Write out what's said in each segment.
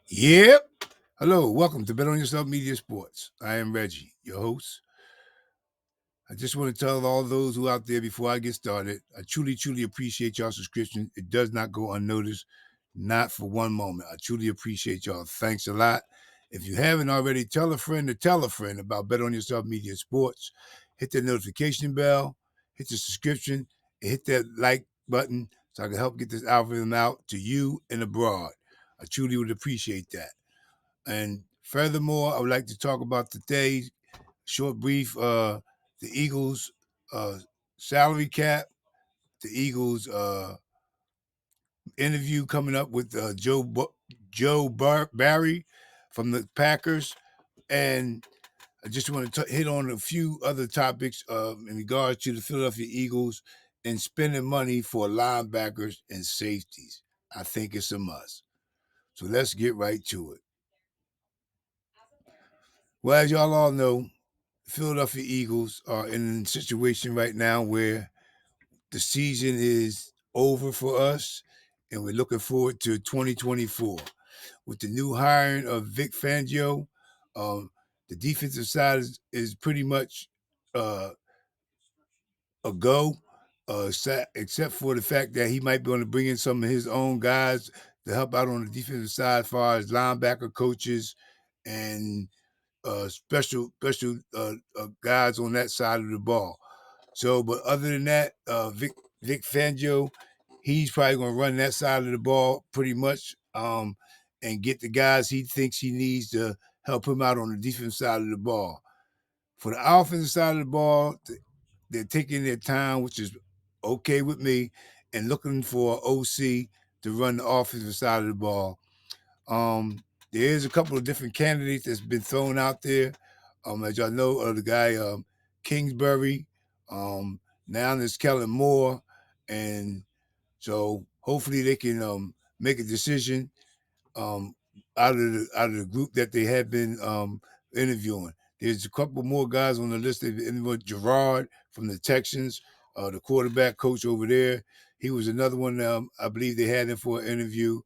Yep. Hello, welcome to Bet on Yourself Media Sports. I am Reggie, your host. I just want to tell all those who out there before I get started, I truly appreciate y'all subscription. It does not go unnoticed, not for one moment. I truly appreciate y'all. Thanks a lot. If you haven't already, tell a friend to tell a friend about Bet on Yourself Media Sports. Hit the notification bell, hit the subscription, and hit that like button so I can help get this algorithm out to you and abroad. I truly would appreciate that. And furthermore, I would like to talk about today's short brief, the Eagles uh, salary cap, the Eagles interview coming up with Barry from the Packers, and I just want to hit on a few other topics in regards to the Philadelphia Eagles and spending money for linebackers and safeties. I think it's a must. So let's get right to it. Well, as y'all all know, Philadelphia Eagles are in a situation right now where the season is over for us, and we're looking forward to 2024 with the new hiring of Vic Fangio. Um, the defensive side is pretty much uh, a go, except for the fact that he might be going to bring in some of his own guys to help out on the defensive side, as far as linebacker coaches and special guys on that side of the ball. So, but other than that, Vic Fangio, he's probably going to run that side of the ball pretty much, and get the guys he thinks he needs to help him out on the defensive side of the ball. For the offensive side of the ball, they're taking their time, which is okay with me, and looking for OC to run the offensive side of the ball. There is a couple of different candidates that's been thrown out there. As y'all know, the guy Kingsbury. Now there's Kellen Moore, and so hopefully they can make a decision um, out of the group that they have been interviewing. There's a couple more guys on the list. They've interviewed Gerard from the Texans, the quarterback coach over there. He was another one. I believe they had him for an interview.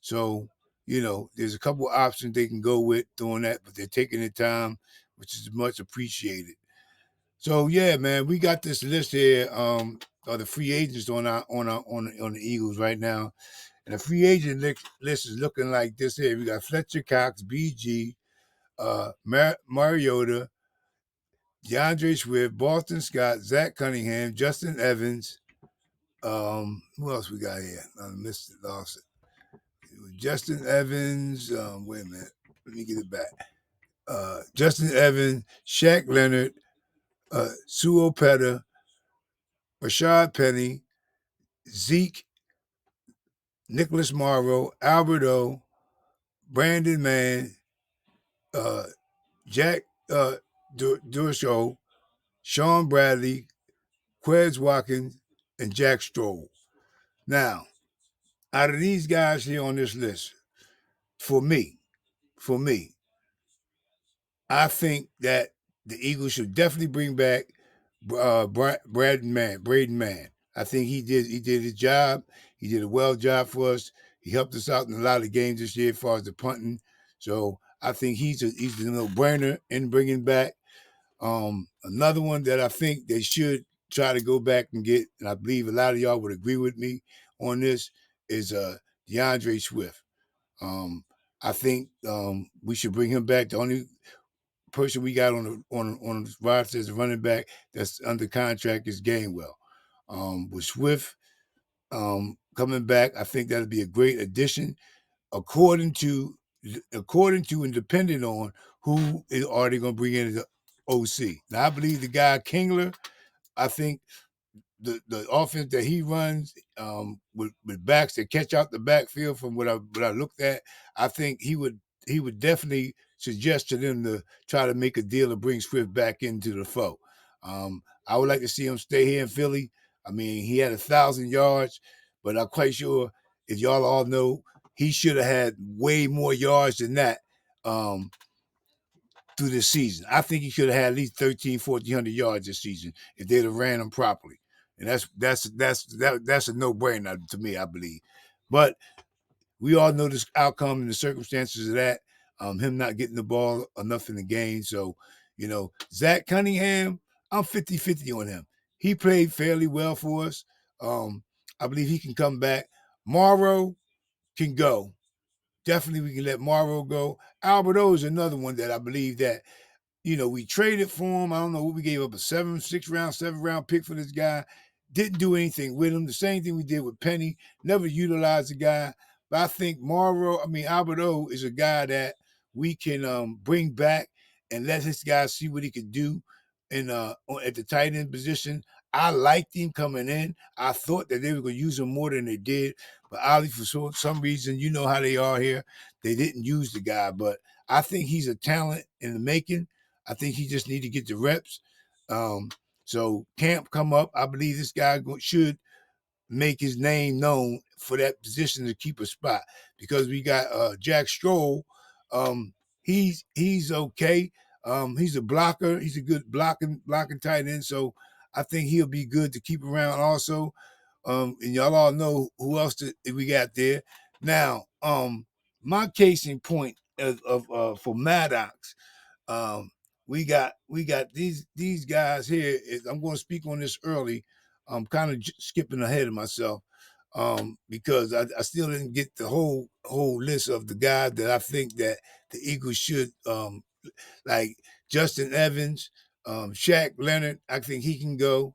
So, there's a couple options they can go with doing that, but they're taking their time, which is much appreciated. So yeah, man, we got this list here of the free agents on the Eagles right now. And the free agent list is looking like this here. We got Fletcher Cox, BG, Mariota, DeAndre Swift, Boston Scott, Zach Cunningham, Justin Evans. Who else we got here? I missed it, lost it. Justin Evans. Wait a minute. Let me get it back. Justin Evans, Shaq Leonard, Sue Opeta, Rashad Penny, Zeke, Nicholas Morrow, Albero, Brandon Mann, uh, Jack Durshow, Sean Bradley, Quez Watkins, and Jack Stroll. Now, out of these guys here on this list, for me, I think that the Eagles should definitely bring back Braden Mann. I think he did his job. He did a well job for us. He helped us out in a lot of games this year as far as the punting. So I think he's a no-brainer in bringing back. Another one that I think they should try to go back and get, and I believe a lot of y'all would agree with me on this, is DeAndre Swift. Um, I think we should bring him back. The only person we got on the roster as a running back that's under contract is Gainwell. With Swift coming back, I think that'd be a great addition. According to and depending on who are they going to bring in as the OC. Now I believe the guy Kingler. I think the offense that he runs with backs that catch out the backfield, from what I looked at, I think he would definitely suggest to them to try to make a deal to bring Swift back into the foe. I would like to see him stay here in Philly. I mean, he had 1,000 yards, but I'm quite sure, if y'all all know, he should have had way more yards than that through this season. I think he should have had at least 1,400 yards this season if they'd have ran him properly. And that's a no-brainer to me, I believe. But we all know this outcome and the circumstances of that. Him not getting the ball enough in the game. So, Zach Cunningham, I'm 50-50 on him. He played fairly well for us. I believe he can come back. Morrow can go. Definitely we can let Morrow go. Albero is another one that I believe that we traded for him. I don't know what we gave up, a 7th round pick for this guy. Didn't do anything with him. The same thing we did with Penny. Never utilized the guy. But I think Albero is a guy that we can bring back and let this guy see what he could do at the tight end position. I liked him coming in. I thought that they were going to use him more than they did. But obviously, for some reason, you know how they are here. They didn't use the guy. But I think he's a talent in the making. I think he just need to get the reps. So camp come up. I believe this guy should make his name known for that position to keep a spot, because we got Jack Stroll. He's okay. He's a blocker. He's a good blocking tight end. So I think he'll be good to keep around also. And y'all all know who else we got there. Now, my case in point for Maddox. Um, we got these guys here. I'm going to speak on this early. I'm kind of skipping ahead of myself because I still didn't get the whole list of the guys that I think that the Eagles should like Justin Evans, Shaq Leonard. I think he can go.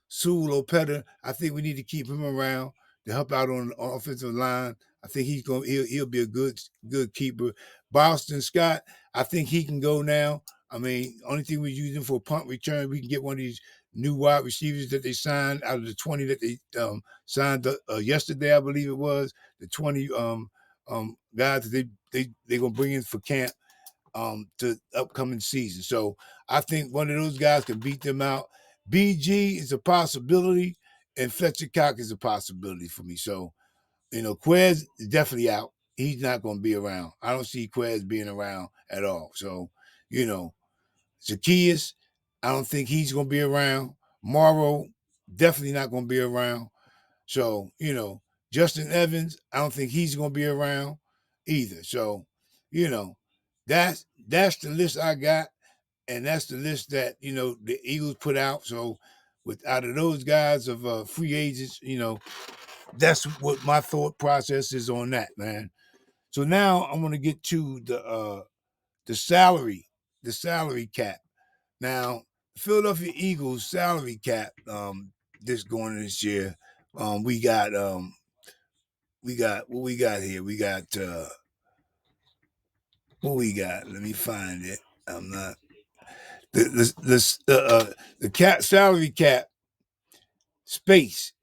Sewell Opeta, I think we need to keep him around to help out on the offensive line. I think he'll be a good keeper. Boston Scott, I think he can go now. I mean, only thing we're using for punt return, we can get one of these new wide receivers that they signed out of the 20 that they signed yesterday, I believe it was. The 20 guys that they're gonna bring in for camp to upcoming season. So I think one of those guys can beat them out. BG is a possibility, and Fletcher Cox is a possibility for me. So, Quez is definitely out. He's not going to be around. I don't see Quez being around at all. So, Zacchaeus, I don't think he's going to be around. Morrow, definitely not going to be around. So, Justin Evans, I don't think he's going to be around either. So, that's the list I got, and that's the list that the Eagles put out. So, out of those guys of free agents, that's what my thought process is on that, man. So now I'm going to get to the salary cap. Now, Philadelphia Eagles salary cap this going this year, we got what we got here. We got what we got. Let me find it. I'm not the cap salary cap space.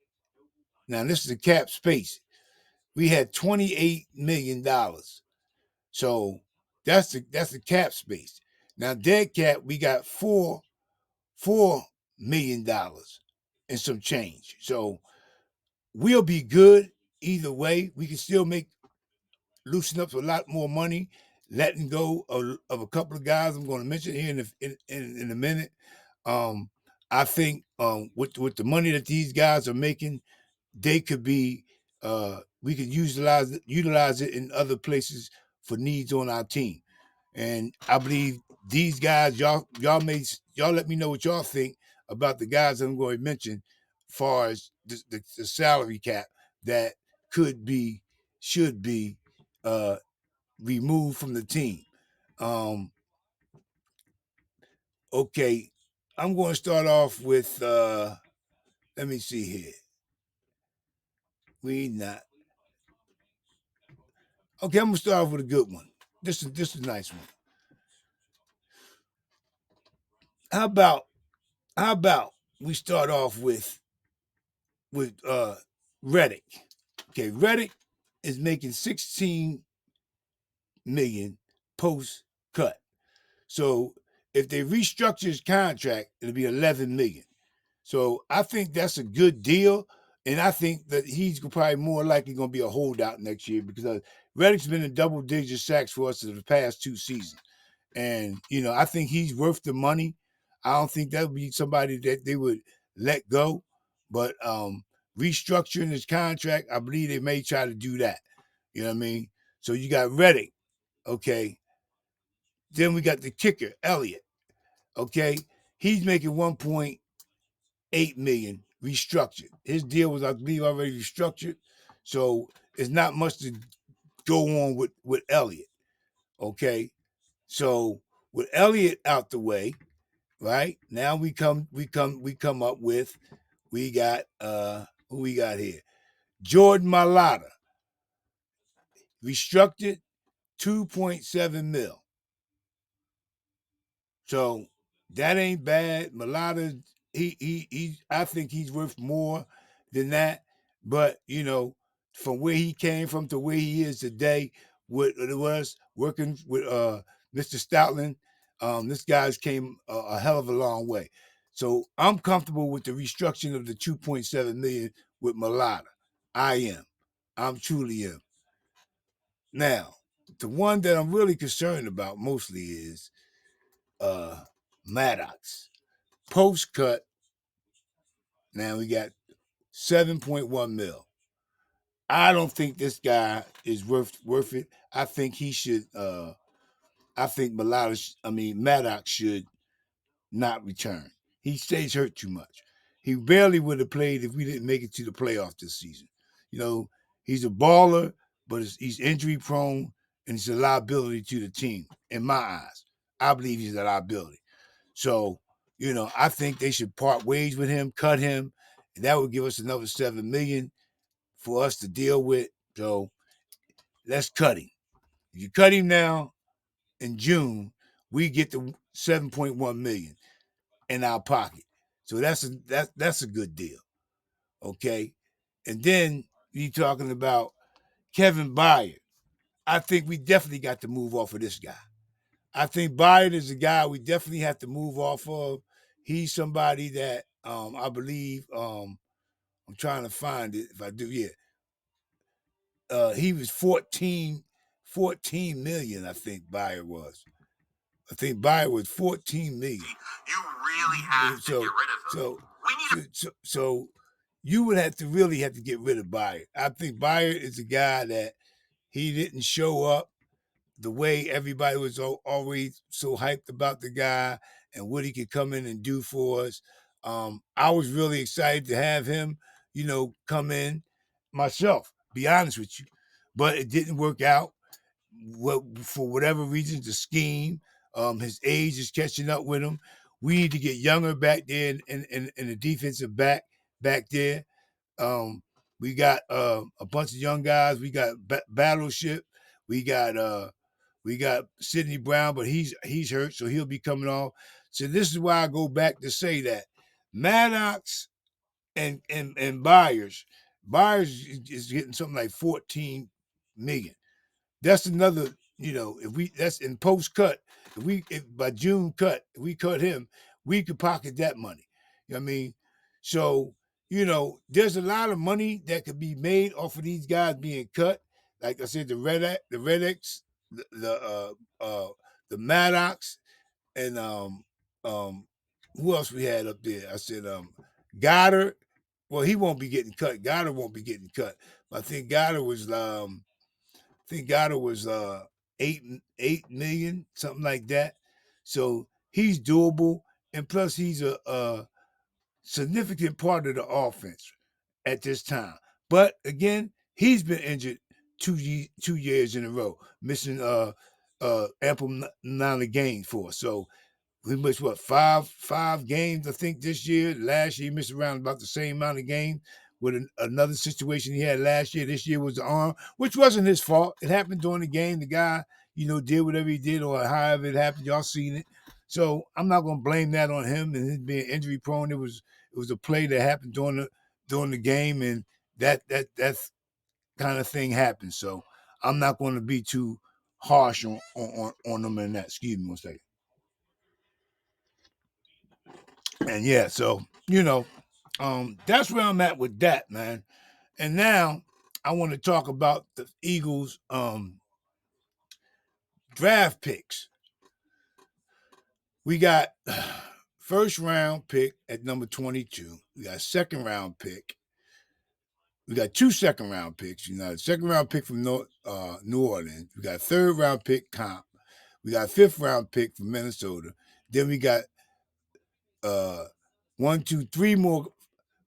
Now this is the cap space. We had $28 million. So that's the cap space. Now dead cap, we got $4 million and some change. So we'll be good either way. We can still loosen up a lot more money, letting go of a couple of guys I'm going to mention here in a minute. I think with the money that these guys are making, they could be we could utilize it in other places for needs on our team. And I believe these guys, y'all let me know what y'all think about the guys I'm going to mention, as far as the salary cap that should be removed from the team. Okay, I'm going to start off with let me see here. We not okay. I'm gonna start off with a good one. This is a nice one. How about we start off with Reddick? Okay, Reddick is making 16 million post cut. So if they restructure his contract, it'll be 11 million. So I think that's a good deal. And I think that he's probably more likely going to be a holdout next year, because Reddick's been in double-digit sacks for us in the past 2 seasons. And, I think he's worth the money. I don't think that would be somebody that they would let go. But restructuring his contract, I believe they may try to do that. You know what I mean? So you got Reddick, okay. Then we got the kicker, Elliott, okay. He's making 1.8 million restructured. His deal was, I believe, already restructured, so it's not much to go on with Elliott, okay. So with Elliott out the way, right now we come up with we got who we got here, Jordan Mailata, restructured 2.7 mil. So that ain't bad. Mailata, he I think he's worth more than that. But from where he came from to where he is today, what it was working with Mr. Stoutland, this guy's came a hell of a long way. So I'm comfortable with the restructuring of the 2.7 million with Mailata. I am. I'm truly am. Now, the one that I'm really concerned about mostly is uh Maddox. Post cut, now we got 7.1 mil. I don't think this guy is worth it. I think he should I think Maddox should not return. He stays hurt too much. He barely would have played if we didn't make it to the playoffs this season. He's a baller, but he's injury prone and he's a liability to the team in my eyes. I believe he's a liability. So, I think they should part ways with him, cut him, and that would give us another 7 million for us to deal with. So let's cut him. If you cut him now in June, we get the 7.1 million in our pocket. So that's a good deal. Okay. And then you talking about Kevin Byer. I think we definitely got to move off of this guy. I think Byer is a guy we definitely have to move off of. He's somebody that I believe I'm trying to find it if I do, yeah. He was 14 million, I think Byer was. I think Byer was 14 million. You really have to get rid of him. So you would have to get rid of Byer. I think Byer is a guy that he didn't show up the way everybody was always so hyped about the guy and what he could come in and do for us. I was really excited to have him, come in myself, be honest with you. But it didn't work out. For whatever reasons, the scheme, his age is catching up with him. We need to get younger back there in the defensive back there. We got a bunch of young guys. We got Battleship. We got Sidney Brown, but he's hurt, so he'll be coming off. So this is why I go back to say that Maddox and Byers is getting something like 14 million. That's another, that's in post cut. If by June cut, if we cut him, we could pocket that money. You know what I mean? So, there's a lot of money that could be made off of these guys being cut. Like I said, the Redx, the Maddox, and who else we had up there? I said Goddard. Well, he won't be getting cut. Goddard won't be getting cut. I think Goddard was 8 million, something like that. So he's doable, and plus he's a significant part of the offense at this time. But again, he's been injured 2 years in a row, missing ample amount of games for us. So we missed five games, I think, this year. Last year he missed around about the same amount of games with another situation he had last year. This year was the arm, which wasn't his fault. It happened during the game. The guy, did whatever he did or however it happened. Y'all seen it. So I'm not gonna blame that on him and him being injury prone. It was a play that happened during the game, and that's kind of thing happened. So I'm not going to be too harsh on them in that. Excuse me one second. And yeah, so that's where I'm at with that, man. And now I want to talk about the Eagles draft picks. We got first round pick at number 22. We got second round pick. we got 2 second-round picks. You know, second-round pick from New Orleans. We got a third-round pick comp. We got a fifth-round pick from Minnesota. Then we got 1, 2, 3 more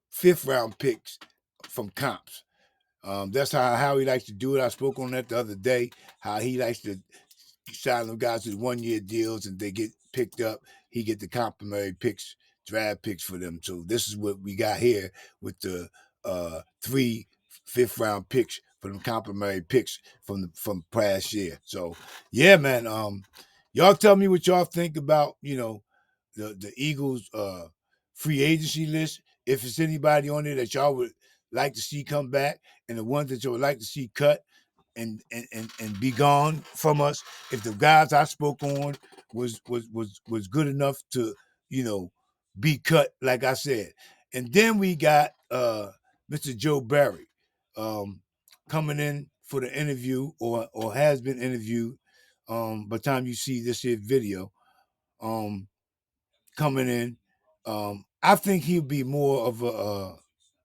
fifth-round picks from comps. That's how he likes to do it. I spoke on that the other day, how he likes to sign them guys with 1-year deals and they get picked up. He get the complimentary picks, draft picks for them. So this is what we got here with the 3 fifth-round picks for them complimentary picks from past year. So yeah, man. Y'all tell me what y'all think about, you know, the Eagles free agency list. If it's anybody on there that y'all would like to see come back, and the ones that you would like to see cut and be gone from us. If the guys I spoke on was good enough to, you know, be cut, like I said. And then we got Mr. Joe Barry coming in for the interview, or has been interviewed by the time you see this here video. Coming in. I think he'll be more of a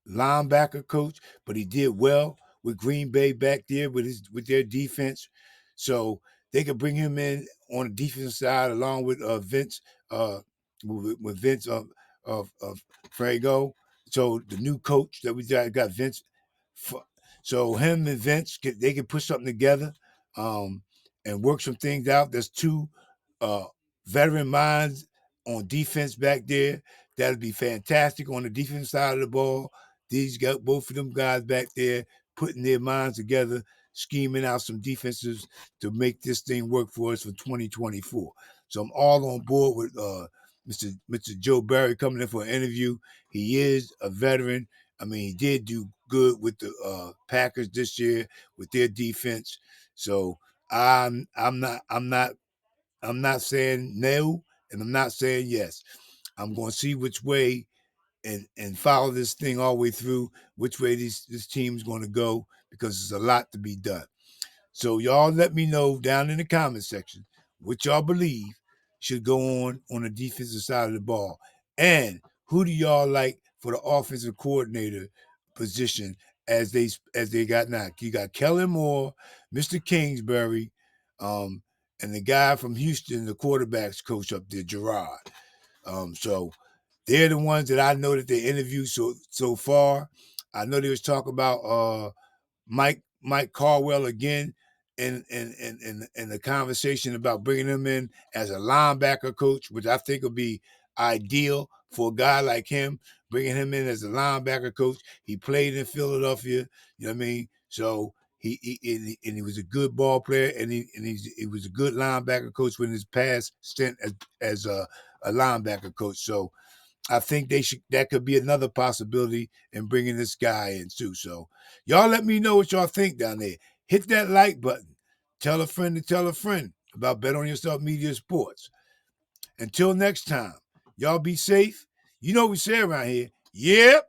linebacker coach, but he did well with Green Bay back there with their defense. So they could bring him in on the defensive side along with Vince, with Vince of Frago. So the new coach that we got Vince. So him and Vince, they can put something together and work some things out. There's 2 veteran minds on defense back there. That'd be fantastic on the defense side of the ball. These got both of them guys back there putting their minds together, scheming out some defenses to make this thing work for us for 2024. So I'm all on board with Mr. Joe Barry coming in for an interview. He is a veteran. I mean, he did do good with the Packers this year with their defense. So I'm not saying no, and I'm not saying yes. I'm going to see which way and follow this thing all the way through, which way this team's going to go, because there's a lot to be done. So y'all let me know down in the comment section what y'all believe should go on the defensive side of the ball. And who do y'all like for the offensive coordinator position as they got now? You got Kellen Moore, Mr. Kingsbury, and the guy from Houston, the quarterbacks coach up there, Gerard. So they're the ones that I know that they interviewed so far. I know they was talking about Mike Caldwell again in the conversation about bringing him in as a linebacker coach, which I think would be ideal for a guy like him, bringing him in as a linebacker coach. He played in Philadelphia, you know what I mean? So he was a good ball player, and he was a good linebacker coach in his past stint as a linebacker coach. So I think that could be another possibility in bringing this guy in too. So y'all let me know what y'all think down there. Hit that like button. Tell a friend to tell a friend about Bet On Yourself Media Sports. Until next time, y'all be safe. You know what we say around here. Yep.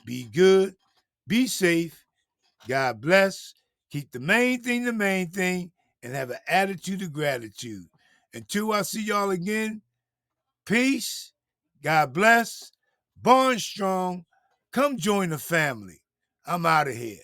Be good. Be safe. God bless. Keep the main thing, and have an attitude of gratitude. Until I see y'all again, peace. God bless. Born strong. Come join the family. I'm out of here.